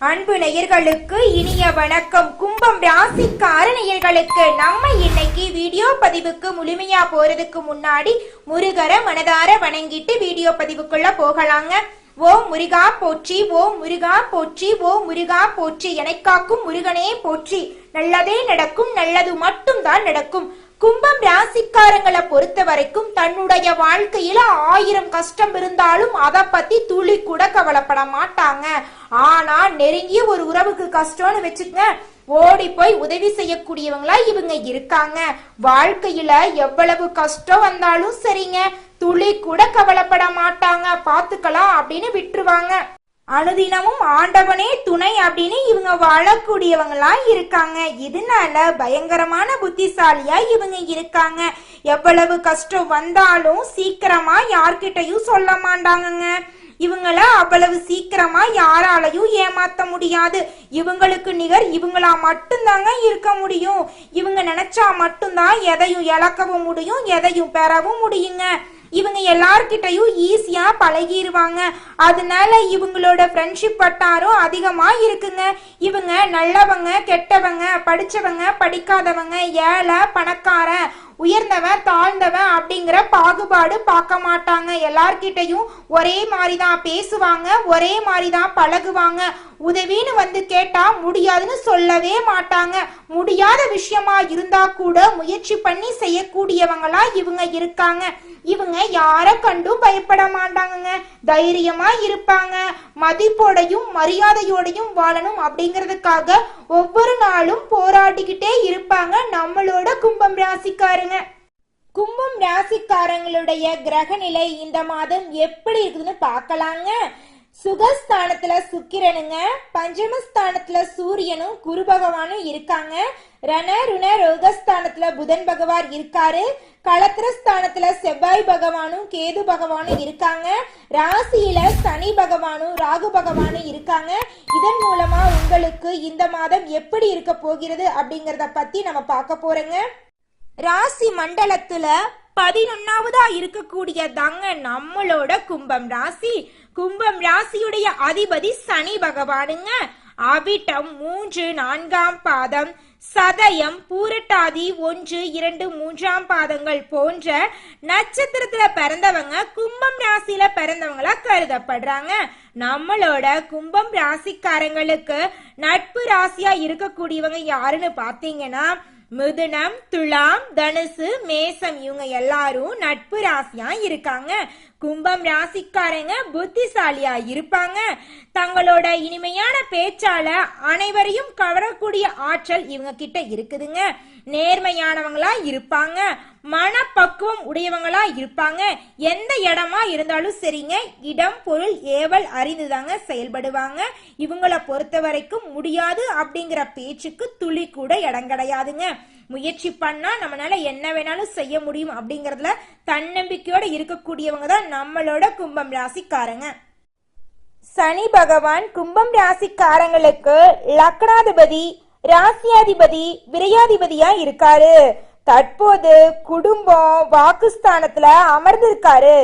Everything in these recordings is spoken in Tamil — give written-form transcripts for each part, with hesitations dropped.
அன்பு நேயர்களுக்கு இனிய வணக்கம். கும்பம் ராசிக்கார நேயர்களுக்கு நம்ம இன்னைக்கு வீடியோ பதிவுக்கு முழுமையா போறதுக்கு முன்னாடி முருகரை மனதார வணங்கிட்டு வீடியோ பதிவுக்குள்ள போகலாங்க. ஓ முருகா போற்றி, ஓ முருகா போற்றி, ஓ முருகா போற்றி, எனக்காக்கும் முருகனே போற்றி. நல்லதே நடக்கும், நல்லது மட்டும் தான் நடக்கும். கும்பம் ராசிக்காரங்களை பொறுத்த வரைக்கும் தன்னுடைய வாழ்க்கையில 1000 கஷ்டம் இருந்தாலும் அதை பத்தி துளி கூட கவலைப்பட மாட்டாங்க. ஆனா நெருங்கிய ஒரு உறவுக்கு கஷ்டம்னு வச்சுக்கங்க, ஓடி போய் உதவி செய்யக்கூடியவங்களா இவங்க இருக்காங்க. வாழ்க்கையில எவ்வளவு கஷ்டம் வந்தாலும் சரிங்க, துளி கூட கவலைப்பட மாட்டாங்க. பாத்துக்கலாம் அப்படின்னு விட்டுருவாங்க. அனுதினமும் ஆண்டவனே துணை அப்படின்னு இவங்க வாழக்கூடியவங்களா இருக்காங்க. இதனால பயங்கரமான புத்திசாலியா இவங்க இருக்காங்க. எவ்வளவு கஷ்டம் வந்தாலும் சீக்கிரமா யார்கிட்டையும் சொல்ல மாட்டாங்கங்க. இவங்கள அவ்வளவு சீக்கிரமா யாராலையும் ஏமாத்த முடியாது. இவங்களுக்கு நிகர் இவங்களா மட்டும்தாங்க இருக்க முடியும். இவங்க நினைச்சா மட்டும்தான் எதையும் இழக்கவும் முடியும், எதையும் பெறவும் முடியுங்க. இவங்க எல்லார்கிட்டையும் ஈஸியா பழகிடுவாங்க. அதனால இவங்களோட ஃப்ரெண்ட்ஷிப் வட்டாரம் அதிகமா இருக்குங்க. இவங்க நல்லவங்க, கெட்டவங்க, படிச்சவங்க, படிக்காதவங்க, ஏழை, பணக்காரன், உயர்ந்தவன், தாழ்ந்தவன் அப்படிங்கிற பாகுபாடு பார்க்க மாட்டாங்க. எல்லார்கிட்டையும் ஒரே மாதிரிதான் பேசுவாங்க, ஒரே மாதிரிதான் பழகுவாங்க. உதவின்னு வந்து கேட்டா முடியாதுன்னு சொல்லவே மாட்டாங்க. முடியாத விஷயமா இருந்தா கூட முயற்சி பண்ணி செய்யக்கூடியவங்களா இவங்க இருக்காங்க. இவங்க யார கண்டும் பயப்பட மாட்டாங்க, தைரியமா இருப்பாங்க. மதிப்போடையும் மரியாதையோடையும் வாழணும் அப்படிங்கிறதுக்காக ஒவ்வொரு நாளும் போராடிக்கிட்டே இருப்பாங்க நம்மளோட கும்பம் ராசிக்காரங்க. கும்பம் ராசிக்காரங்களுடைய கிரக நிலை இந்த மாதம் எப்படி இருக்குதுன்னு பார்க்கலாங்க. சுகஸ்தானத்துல சுக்கிரனுங்க, பஞ்சமஸ்தானத்துல சூரியனும் குரு பகவானும் இருக்காங்க. ரண ருண ரோகஸ்தானத்துல புதன் பகவான் இருக்காரு. களத்திரஸ்தானத்துல செவ்வாய் பகவானும் கேது பகவானும் இருக்காங்க. ராசியில சனி பகவானும் ராகு பகவானும் இருக்காங்க. இதன் மூலமா உங்களுக்கு இந்த மாதம் எப்படி இருக்க போகிறது அப்படிங்கறத பத்தி நம்ம பார்க்க போறோங்க. ராசி மண்டலத்துல 11வதா இருக்கக்கூடிய தாங்க நம்மளோட கும்பம் ராசி. கும்பம் ராசியுடைய அதிபதி சனி பகவானுங்க. அவிட்டம் 3, 4ஆம் பாதம், சதயம், பூரட்டாதி 1, 2, 3ஆம் பாதங்கள் போன்ற நட்சத்திரத்துல பிறந்தவங்க கும்பம் ராசியில பிறந்தவங்களா கருதப்படுறாங்க. நம்மளோட கும்பம் ராசிக்காரங்களுக்கு நட்பு ராசியா இருக்கக்கூடியவங்க யாருன்னு பாத்தீங்கன்னா மிதுனம், துலாம், தனுசு, மேசம், இவங்க எல்லாரும் நட்பு ராசியா இருக்காங்க. கும்பம் ராசிக்காரங்க புத்திசாலியா இருப்பாங்க. தங்களோட இனிமையான பேச்சால அனைவரையும் கவரக்கூடிய ஆற்றல் இவங்க கிட்ட இருக்குதுங்க. நேர்மையானவங்களா இருப்பாங்க, மனப்பக்குவம் உடையவங்களா இருப்பாங்க. எந்த இடமா இருந்தாலும் சரிங்க, இடம் பொருள் ஏவல் அறிந்துதாங்க செயல்படுவாங்க. இவங்களை பொறுத்த வரைக்கும் முடியாது அப்படிங்கிற பேச்சுக்கு துளி கூட இடம் கிடையாதுங்க. முயற்சி பண்ணா நம்மளால என்ன வேணாலும் செய்ய முடியும் அப்படிங்கறதுல தன்னம்பிக்கையோட இருக்கக்கூடியவங்க தான் நம்மளோட கும்பம் ராசிக்காரங்க. சனி பகவான் கும்பம் ராசிக்காரங்களுக்கு லக்னாதிபதி, ராசியாதிபதி, விரையாதிபதியா இருக்காரு. தற்போது குடும்பம் வாக்குஸ்தானத்துல அமர்ந்திருக்காரு.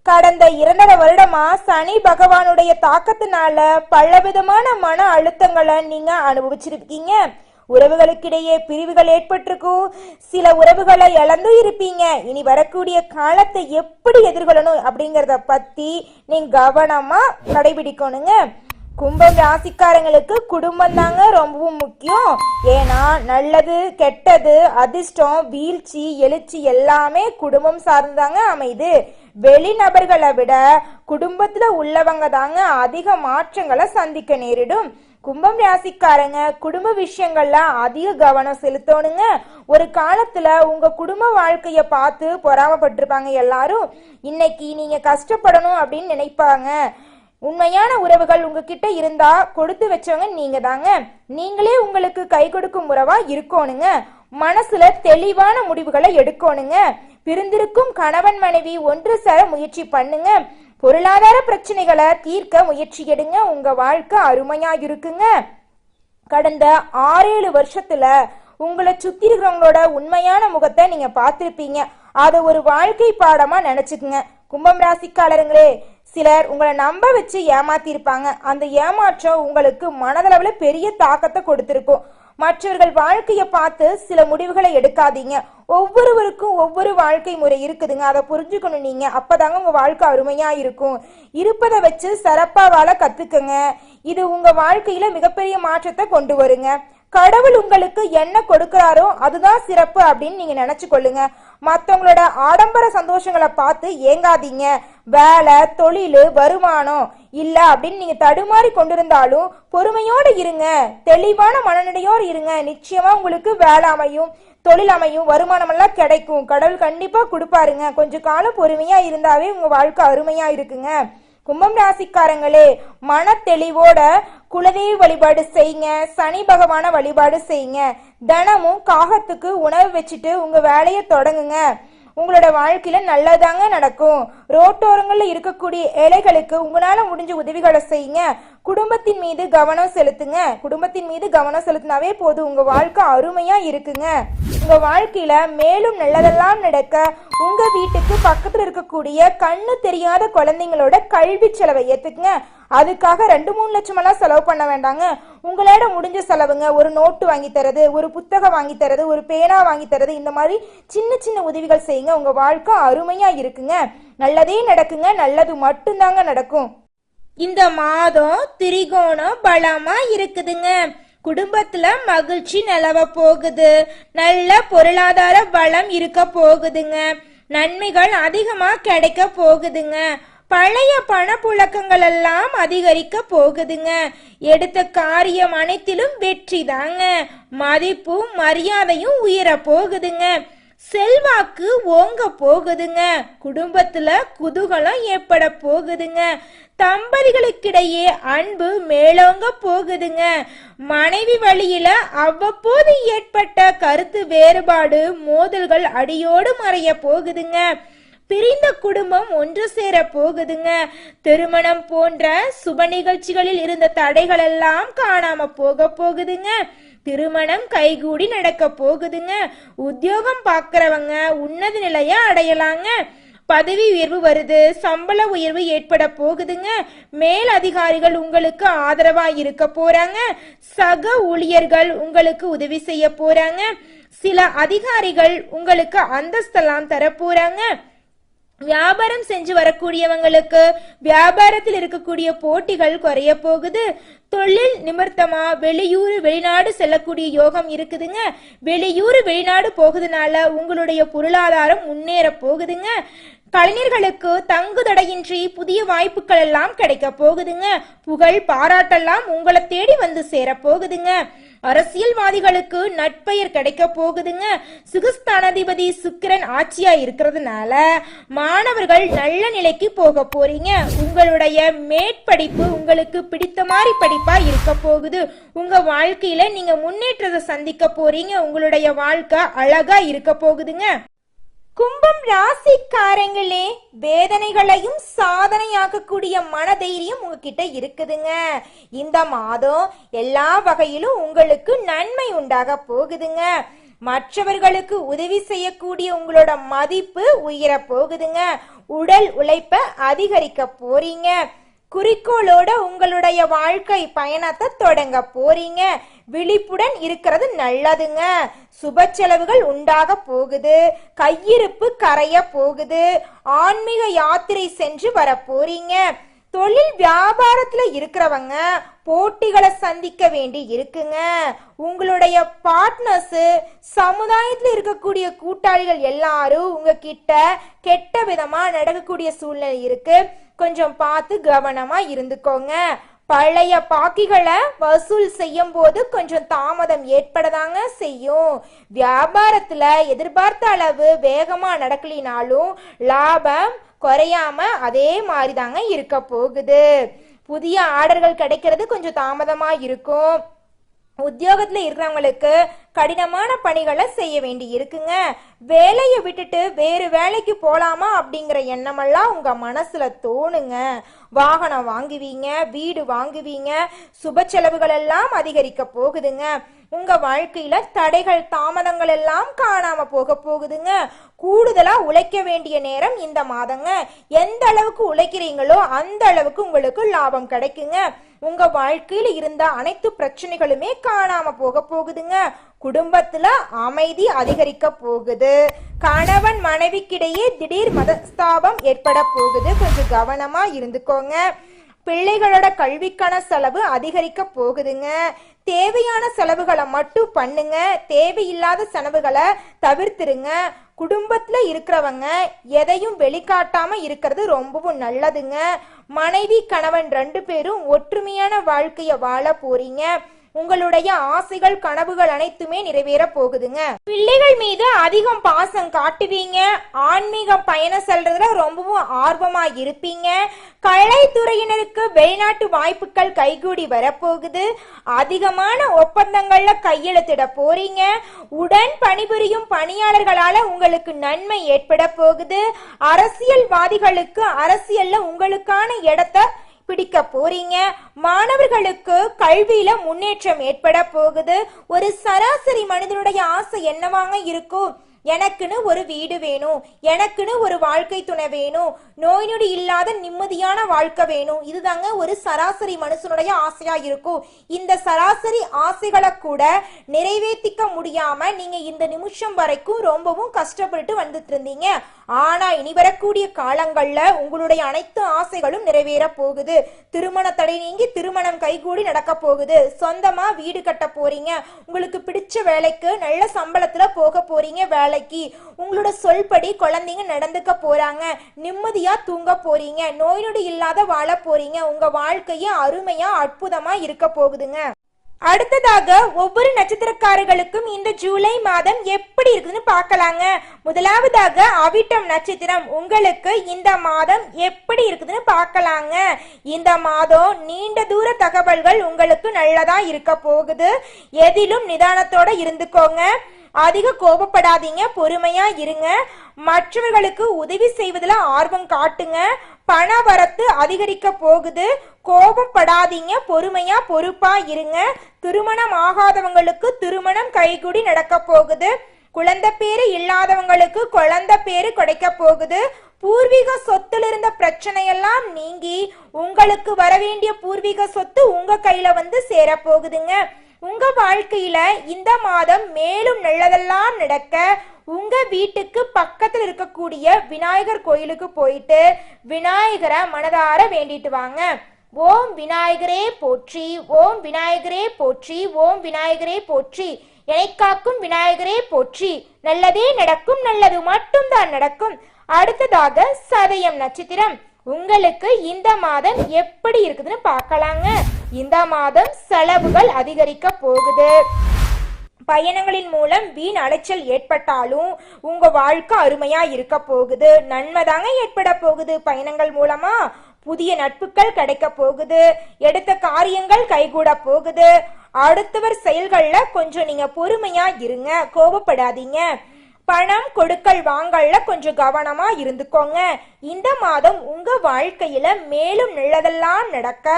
கடந்த 2.5 வருடமா சனி பகவானுடைய தாக்கத்தினால பலவிதமான மன அழுத்தங்களை நீங்க அனுபவிச்சிருக்கீங்க. உறவுகளுக்கிடையே பிரிவுகள் ஏற்பட்டிருக்கும். சில உறவுகளை இழந்து இருப்பீங்க. இனி வரக்கூடிய காலத்தை எப்படி எதிர்கொள்ளணும் அப்படிங்கறத பத்தி நீங்க கவனமா கடைபிடிக்கணுங்க. கும்பம் ராசிக்காரங்களுக்கு குடும்பம் தாங்க ரொம்பவும் முக்கியம். ஏன்னா நல்லது, கெட்டது, அதிர்ஷ்டம், வீழ்ச்சி, எழுச்சி எல்லாமே குடும்பம் சார்ந்தாங்க அமைது. வெளிநபர்களை விட குடும்பத்துல உள்ளவங்க தாங்க அதிக மாற்றங்களை சந்திக்க நேரிடும். கும்பம் ராசிக்காரங்க குடும்ப விஷயங்கள்ல அதிக கவனம் செலுத்தணுங்க. ஒரு காலத்துல உங்க குடும்ப வாழ்க்கைய பார்த்து பொறாமப்பட்டிருப்பாங்க எல்லாரும். இன்னைக்கு நீங்க கஷ்டப்படணும் அப்படின்னு நினைப்பாங்க. உண்மையான உறவுகள் உங்ககிட்ட இருந்தா கொடுத்து வச்சவங்க நீங்க தாங்க. நீங்களே உங்களுக்கு கை கொடுக்கும் உறவா இருக்கணுங்க. மனசுல தெளிவான முடிவுகளை எடுக்கணுங்க. பிரிந்திருக்கும் கணவன் மனைவி ஒன்று சேர முயற்சி பண்ணுங்க. பொருளாதார பிரச்சனைகளை தீர்க்க முயற்சி எடுங்க. உங்க வாழ்க்கை அருமையா இருக்குங்க. கடந்த 6-7 வருஷத்துல உங்களை சுத்தி இருக்கிறவங்களோட உண்மையான முகத்தை நீங்க பார்த்திருப்பீங்க. அதை ஒரு வாழ்க்கை பாடமா நினைச்சுக்குங்க. கும்பம் ராசிக்காரங்களே, சிலர் உங்களை நம்ப வச்சு ஏமாத்திருப்பாங்க. அந்த ஏமாற்றம் உங்களுக்கு மனதளவுல பெரிய தாக்கத்தை கொடுத்திருக்கும். மற்றவர்கள் வாழ்க்கையை பார்த்து சில முடிவுகளை எடுக்காதீங்க. ஒவ்வொருவருக்கும் ஒவ்வொரு வாழ்க்கை முறை இருக்குதுங்க, அதை புரிஞ்சுக்கணும் நீங்க. அப்பதாங்க உங்க வாழ்க்கை அருமையா இருக்கும். இருப்பதை வச்சு சிறப்பா வாழ கத்துக்குங்க. இது உங்க வாழ்க்கையில மிகப்பெரிய மாற்றத்தை கொண்டு வருங்க. கடவுள் உங்களுக்கு என்ன கொடுக்கிறாரோ அதுதான் சிறப்பு அப்படின்னு நீங்க நினைச்சு கொள்ளுங்க. மற்றவங்களோட ஆடம்பர சந்தோஷங்களை பார்த்து ஏங்காதீங்க. வேலை, தொழில், வருமானம் இல்ல அப்படின்னு நீங்க தடுமாறி கொண்டிருந்தாலும் பொறுமையோடு இருங்க. தெளிவான மனநிலையோடு இருங்க. நிச்சயமா உங்களுக்கு வேலை அமையும், தொழில் அமையும், வருமானம் எல்லாம் கிடைக்கும். கடவுள் கண்டிப்பா கொடுப்பாருங்க. கொஞ்ச காலம் பொறுமையா இருந்தாவே உங்க வாழ்க்கை அருமையா இருக்குங்க. கும்பம் ராசிக்காரங்களே, மன தெளிவோட குலதெய்வ வழிபாடு செய்யுங்க. சனி பகவான வழிபாடு செய்யுங்க. தினமும் காகத்துக்கு உணவு வச்சுட்டு உங்க வேலையை தொடங்குங்க. உங்களோட வாழ்க்கையில நல்லதாங்க நடக்கும். ரோட்டோரங்கள்ல இருக்கக்கூடிய ஏழைகளுக்கு உங்களால முடிஞ்ச உதவிகளை செய்யுங்க. குடும்பத்தின் மீது கவனம் செலுத்துங்க. குடும்பத்தின் மீது கவனம் செலுத்தினாவே போதும், உங்க வாழ்க்கை அருமையா இருக்குங்க. உங்க வாழ்க்கையில மேலும் நல்லதெல்லாம் நடக்க உங்க வீட்டுக்கு பக்கத்துல இருக்கக்கூடிய கண்ணு தெரியாத குழந்தைங்களோட கல்வி செலவை ஏத்துக்குங்க. அதுக்காக 2-3 லட்சம் எல்லாம் செலவு பண்ண வேண்டாங்க. உங்களோட முடிஞ்ச செலவுங்க. ஒரு நோட்டு வாங்கி தரது, ஒரு புத்தகம் வாங்கி தரது, ஒரு பேனா வாங்கி தரது, இந்த மாதிரி சின்ன சின்ன உதவிகள் செய்யுங்க. உங்க வாழ்க்கை அருமையா இருக்குங்க. நல்லதே நடக்குங்க. நல்லது மட்டும்தாங்க நடக்கும். இந்த மாதம் திரிகோணம் பலமா இருக்குதுங்க. குடும்பத்துல மகிழ்ச்சி நிலவ போகுது. நல்ல பொருளாதார பலம் இருக்க போகுதுங்க. நன்மைகள் அதிகமா கிடைக்க போகுதுங்க. பழைய பணப்புழக்கங்கள் எல்லாம் அதிகரிக்க போகுதுங்க. எடுத்த காரியம் அனைத்திலும் வெற்றி தாங்க. மதிப்பும் மரியாதையும் உயர போகுதுங்க. செல்வாக்கு ஓங்க போகுதுங்க. குடும்பத்துல குதூகலம் ஏற்பட போகுதுங்க. தம்பதிகளுக்கிடையே அன்பு மேலோங்க போகுதுங்க. மனைவி வழியில அவ்வப்போது ஏற்பட்ட கருத்து வேறுபாடு, மோதல்கள் அடியோடு மறைய போகுதுங்க. பிரிந்த குடும்பம் ஒன்று சேர போகுதுங்க. திருமணம் போன்ற சுப நிகழ்ச்சிகளில் இருந்த தடைகள் எல்லாம் காணாம போகுதுங்க. திருமணம் கைகூடி நடக்க போகுதுங்க. உத்தியோகம் பார்க்கறவங்க உன்னத நிலைய அடையலாங்க. பதவி உயர்வு வருது, சம்பள உயர்வு ஏற்பட போகுதுங்க. மேல் அதிகாரிகள் உங்களுக்கு ஆதரவா இருக்க போறாங்க. சக ஊழியர்கள் உங்களுக்கு உதவி செய்ய போறாங்க. சில அதிகாரிகள் உங்களுக்கு அந்தஸ்தெல்லாம் தர போறாங்க. வியாபாரம் செஞ்சு வரக்கூடியவங்களுக்கு வியாபாரத்தில் இருக்கக்கூடிய போட்டிகள் குறைய போகுது. தொழில் நிமித்தமா வெளியூர் வெளிநாடு செல்லக்கூடிய யோகம் இருக்குதுங்க. வெளியூர் வெளிநாடு போகுதுனால உங்களுடைய பொருளாதாரம் முன்னேற போகுதுங்க. கலைஞர்களுக்கு தங்கு தடையின்றி புதிய வாய்ப்புகள் எல்லாம் கிடைக்க போகுதுங்க. புகழ் பாராட்டெல்லாம் உங்களை தேடி வந்து சேர போகுதுங்க. அரசியல்வாதிகளுக்கு நட்பெயர் கிடைக்க போகுதுங்க. சுகஸ்தானாதிபதி சுக்கிரன் ஆட்சியா இருக்கிறதுனால மாணவர்கள் நல்ல நிலைக்கு போக போறீங்க. உங்களுடைய மேற்படிப்பு உங்களுக்கு பிடித்த மாதிரி படிப்பா இருக்க போகுது. உங்க வாழ்க்கையில நீங்க முன்னேற்றத்தை சந்திக்க போறீங்க. உங்களுடைய வாழ்க்கை அழகா இருக்க போகுதுங்க. கும்பம் ராசிக்காரங்களே, வேதனைகளையும் சாதனையாக்கக்கூடிய மனதைரியம் உங்ககிட்ட இருக்குதுங்க. இந்த மாதம் எல்லா வகையிலும் உங்களுக்கு நன்மை உண்டாக போகுதுங்க. மற்றவர்களுக்கு உதவி செய்யக்கூடிய உங்களோட மதிப்பு உயர போகுதுங்க. உடல் உழைப்ப அதிகரிக்க போறீங்க. குறிக்கோளோட உங்களுடைய வாழ்க்கை பயணத்தை தொடங்க போறீங்க. விழிப்புடன் இருக்கிறது நல்லதுங்க. சுப செலவுகள் உண்டாக போகுது. கையிருப்பு கரைய போகுது. ஆன்மீக யாத்திரை சென்று வர போறீங்க. தொழில் வியாபாரத்துல இருக்கிறவங்க போட்டிகளை சந்திக்க வேண்டி இருக்குங்க. உங்களுடைய பார்ட்னர்ஸ், சமுதாயத்துல இருக்கக்கூடிய கூட்டாளிகள் எல்லாரும் உங்ககிட்ட கெட்ட விதமா நடக்கக்கூடிய சூழ்நிலை இருக்கு. கொஞ்சம் பார்த்து கவனமா இருந்துக்கோங்க. பழைய பாக்கிகளை வசூல் செய்யும் போது கொஞ்சம் தாமதம் ஏற்படதாங்க செய்யும். வியாபாரத்துல எதிர்பார்த்த அளவு வேகமா நடக்கலினாலும் லாபம் குறையாம அதே மாதிரி தாங்க இருக்க போகுது. புதிய ஆர்டர்கள் கிடைக்கிறது கொஞ்சம் தாமதமா இருக்கும். உத்தியோகத்துல இருக்கிறவங்களுக்கு கடினமான பணிகளை செய்ய வேண்டி இருக்குங்க. வேலையை விட்டுட்டு வேறு வேலைக்கு போலாமா அப்படிங்கிற எண்ணமெல்லாம் உங்க மனசுல தோணுங்க. வாகனம் வாங்குவீங்க, வீடு வாங்குவீங்க, சுப செலவுகள் எல்லாம் அதிகரிக்க போகுதுங்க. உங்க வாழ்க்கையில தடைகள் தாமதங்கள் எல்லாம் காணாம போகுதுங்க. கூடுதலா உழைக்க வேண்டிய நேரம் இந்த மாதங்க. எந்த அளவுக்கு உழைக்கிறீங்களோ அந்த அளவுக்கு உங்களுக்கு லாபம் கிடைக்குங்க. உங்க வாழ்க்கையில இருந்த அனைத்து பிரச்சனைகளுமே காணாம போகுதுங்க. குடும்பத்துல அமைதி அதிகரிக்க போகுது. கணவன் மனைவிக்கிடையே திடீர் மனஸ்தாபம் ஏற்பட போகுது. கொஞ்சம் கவனமா இருந்துக்கோங்க. பிள்ளைகளோட கல்விக்கான செலவு அதிகரிக்க போகுதுங்க. தேவையான செலவுகளை மட்டும் பண்ணுங்க, தேவையில்லாத செலவுகளை தவிர்த்துருங்க. குடும்பத்துல இருக்கிறவங்க எதையும் வெளிக்காட்டாம இருக்கிறது ரொம்பவும் நல்லதுங்க. மனைவி கணவன் 2 பேரும் ஒற்றுமையான வாழ்க்கைய வாழ போறீங்க. உங்களுடைய ஆசைகள் கனவுகள் அனைத்துமே நிறைவேற போகுதுங்க. பிள்ளைகள் மீது அதிகம் பாசம் காட்டுவீங்க. ஆன்மீக பயணம் செல்றதுல ரொம்பவும் ஆர்வமா இருப்பீங்க. கலைத்துறையினருக்கு வெளிநாட்டு வாய்ப்புகள் கைகூடி வரப்போகுது. அதிகமான ஒப்பந்தங்கள்ல கையெழுத்திட போறீங்க. உடன் பணிபுரியும் பணியாளர்களால உங்களுக்கு நன்மை ஏற்பட போகுது. அரசியல்வாதிகளுக்கு அரசியல்ல உங்களுக்கான இடத்தை பிடிக்க போறீங்க. மாணவர்களுக்கு கல்வியில முன்னேற்றம் ஏற்பட போகுது. ஒரு சராசரி மனிதனுடைய ஆசை என்னவாங்க இருக்கும்? எனக்குன்னு ஒரு வீடு வேணும், எனக்குன்னு ஒரு வாழ்க்கை துணை வேணும், நோய் நொடி இல்லாத நிம்மதியான வாழ்க்கை வேணும். இதுதாங்க ஒரு சராசரி மனுஷனுடைய ஆசையா இருக்கும். இந்த சராசரி ஆசைகளை கூட நிறைவேற்றிக்க முடியாம நீங்க இந்த நிமிஷம் வரைக்கும் ரொம்பவும் கஷ்டப்பட்டு வந்துட்டு இருந்தீங்க. ஆனா இனி வரக்கூடிய காலங்கள்ல உங்களுடைய அனைத்து ஆசைகளும் நிறைவேற போகுது. திருமண தடை நீங்கி திருமணம் கைகூடி நடக்க போகுது. சொந்தமா வீடு கட்ட போறீங்க. உங்களுக்கு பிடிச்ச வேலைக்கு நல்ல சம்பளத்துல போக போறீங்க. வேலைக்கு உங்களோட சொல்படி குழந்தைங்க நடந்துக்க போறாங்க. நிம்மதியா தூங்க போறீங்க. நோய் நொடி இல்லாத வாழ போறீங்க. உங்க வாழ்க்கைய அருமையா அற்புதமா இருக்க போகுதுங்க. அடுத்ததாக ஒவ்வொரு நட்சத்திரக்காரர்களுக்கும் இந்த ஜூலை மாதம் எப்படி இருக்குதுன்னு பார்க்கலாங்க. முதலாவதாக அவிட்டம் நட்சத்திரம், உங்களுக்கு இந்த மாதம் எப்படி இருக்குதுன்னு பார்க்கலாங்க. இந்த மாதம் நீண்ட தூர தகவல்கள் உங்களுக்கு நல்லதா இருக்க போகுது. எதிலும் நிதானத்தோட இருந்துக்கோங்க. அதிக கோபப்படாதீங்க, பொறுமையா இருங்க. மற்றவர்களுக்கு உதவி செய்வதில் ஆர்வம் காட்டுங்க. பண வரத்து அதிகரிக்க போகுது. கோபப்படாதீங்க, பொறுமையா பொறுப்பா இருங்க. திருமணம் ஆகாதவங்களுக்கு திருமணம் கைகூடி நடக்க போகுது. குழந்தை பேரு இல்லாதவங்களுக்கு குழந்தை பேரு கிடைக்க போகுது. பூர்வீக சொத்துல இருந்த பிரச்சனையெல்லாம் நீங்கி உங்களுக்கு வர வேண்டிய பூர்வீக சொத்து உங்க கையில வந்து சேர போகுதுங்க. உங்க வாழ்க்கையில இந்த மாதம் மேலும் நல்லதெல்லாம் நடக்க உங்க வீட்டுக்கு பக்கத்துல இருக்கக்கூடிய விநாயகர் கோயிலுக்கு போயிட்டு விநாயகரை மனதார வேண்டிட்டு வாங்க. ஓம் விநாயகரே போற்றி, ஓம் விநாயகரே போற்றி, ஓம் விநாயகரே போற்றி, என்னை காக்கும் விநாயகரே போற்றி. நல்லதே நடக்கும், நல்லது மட்டும்தான் நடக்கும். அடுத்ததாக சதயம் நட்சத்திரம், உங்களுக்கு இந்த மாதம் எப்படி இருக்குதுன்னு பார்க்கலாங்க. இந்த மாதம் செலவுகள் அதிகரிக்க போகுது. பயணங்களின் மூலம் வீண் அலைச்சல் ஏற்பட்டாலும் உங்க வாழ்க்கை அருமையா இருக்க போகுது. நன்மைதாங்க ஏற்பட போகுது. பயணங்கள் மூலமா புதிய நட்புகள் கிடைக்க போகுது. எடுத்த காரியங்கள் கைகூட போகுது. அடுத்தவர் செயல்கள்ல கொஞ்சம் நீங்க பொறுமையா இருங்க, கோபப்படாதீங்க. பணம் கொடுக்கல் வாங்கல்ல கொஞ்சம் கவனமா இருந்துக்கோங்க. இந்த மாதம் உங்க வாழ்க்கையில மேலும் நல்லதெல்லாம் நடக்க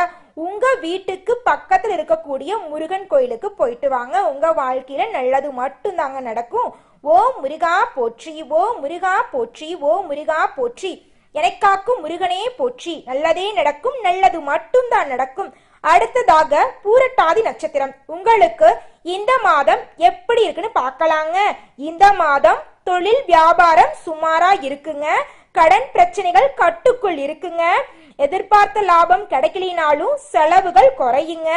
உங்க வீட்டுக்கு பக்கத்துல இருக்கக்கூடிய முருகன் கோயிலுக்கு போயிட்டு வாங்க. உங்க வாழ்க்கையில நல்லது மட்டும் தாங்க நடக்கும். ஓம் முருகா போற்றி, ஓம் முருகா போற்றி, ஓம் முருகா போற்றி, என்னை காக்கும் முருகனே போற்றி. நல்லதே நடக்கும், நல்லது மட்டும்தான் நடக்கும். அடுத்ததாக பூரட்டாதி நட்சத்திரம், உங்களுக்கு இந்த மாதம் எப்படி இருக்குன்னு பார்க்கலாங்க. இந்த மாதம் தொழில் வியாபாரம் சுமாரா இருக்குங்க. கடன் பிரச்சனைகள் கட்டுக்குள் இருக்குங்க. எதிர்பார்த்த லாபம் கிடைக்கலினாலும் செலவுகள் குறையுங்க.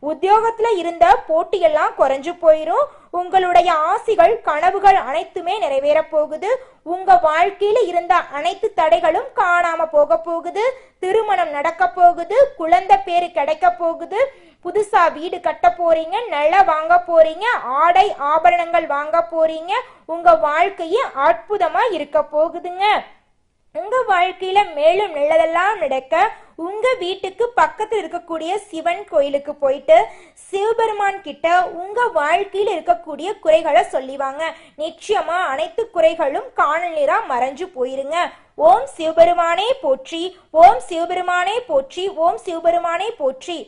உத்தியோகத்துல இருந்த போட்டியெல்லாம் குறைஞ்சு போயிரும். உங்களுடைய ஆசைகள் கனவுகள் அனைத்துமே நிறைவேற போகுது. உங்க வாழ்க்கையில இருந்த அனைத்து தடைகளும் காணாம போகுது. திருமணம் நடக்க போகுது. குழந்தை பேரு கிடைக்க போகுது. புதுசா வீடு கட்ட போறீங்க, நிலம் வாங்க போறீங்க, ஆடை ஆபரணங்கள் வாங்க போறீங்க. உங்க வாழ்க்கைய அற்புதமா இருக்க போகுதுங்க. உங்க வாழ்க்கையில மேலும் நல்லதெல்லாம் நடக்க உங்க வீட்டுக்கு பக்கத்தில் இருக்கக்கூடிய சிவன் கோயிலுக்கு போயிட்டு சிவபெருமான் கிட்ட உங்க வாழ்க்கையில் இருக்கக்கூடிய குறைகளை சொல்லிவாங்க. நிச்சயமா அனைத்து குறைகளும் காணல் நீரா மறைஞ்சு போயிருங்க. ஓம் சிவபெருமானே போற்றி, ஓம் சிவபெருமானே போற்றி, ஓம் சிவபெருமானே போற்றி.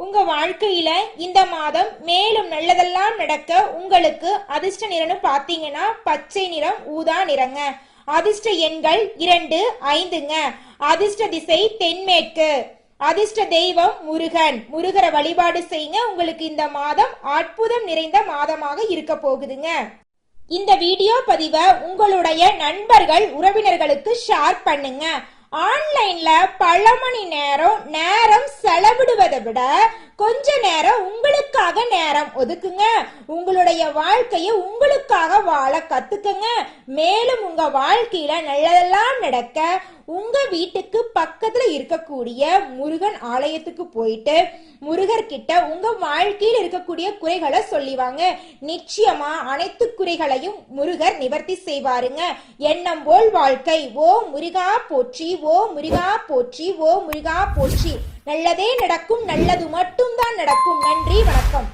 உங்க வாழ்க்கையில இந்த மாதம் மேலும் நல்லதெல்லாம் நடக்க உங்களுக்கு அதிர்ஷ்ட நிறம்னு பாத்தீங்கன்னா பச்சை நிறம், ஊதா நிறங்க. அதிர்ஷ்ட எண்கள் 2, 5ங்க. அதிர்ஷ்ட திசை தென்மேற்கு. அதிர்ஷ்ட தெய்வம் முருகன். முருகரை வழிபாடு செய்யுங்க. உங்களுக்கு இந்த மாதம் அற்புதம் நிறைந்த மாதமாக இருக்க போகுதுங்க. இந்த வீடியோ பதிவை உங்களுடைய நண்பர்கள் உறவினர்களுக்கு ஷேர் பண்ணுங்க. ஆன்லைன்ல பல மணி நேரம் செலவிடுவதை விட கொஞ்ச நேரம் உங்களுக்காக நேரம் ஒதுக்குங்க. உங்களுடைய வாழ்க்கையை உங்களுக்காக வாழ கத்துக்குங்க. மேலும் உங்க வாழ்க்கையில நல்லதெல்லாம் நடக்க உங்க வீட்டுக்கு பக்கத்துல இருக்கக்கூடிய முருகன் ஆலயத்துக்கு போயிட்டு முருகர் கிட்ட உங்க வாழ்க்கையில் இருக்கக்கூடிய குறைகளை சொல்லிவாங்க. நிச்சயமா அனைத்து குறைகளையும் முருகர் நிவர்த்தி செய்வாருங்க. எண்ணம் போல் வாழ்க்கை. ஓ முருகா போற்றி, ஓ முருகா போற்றி, ஓ முருகா போற்றி. நல்லதே நடக்கும், நல்லது மட்டும்தான் நடக்கும். நன்றி, வணக்கம்.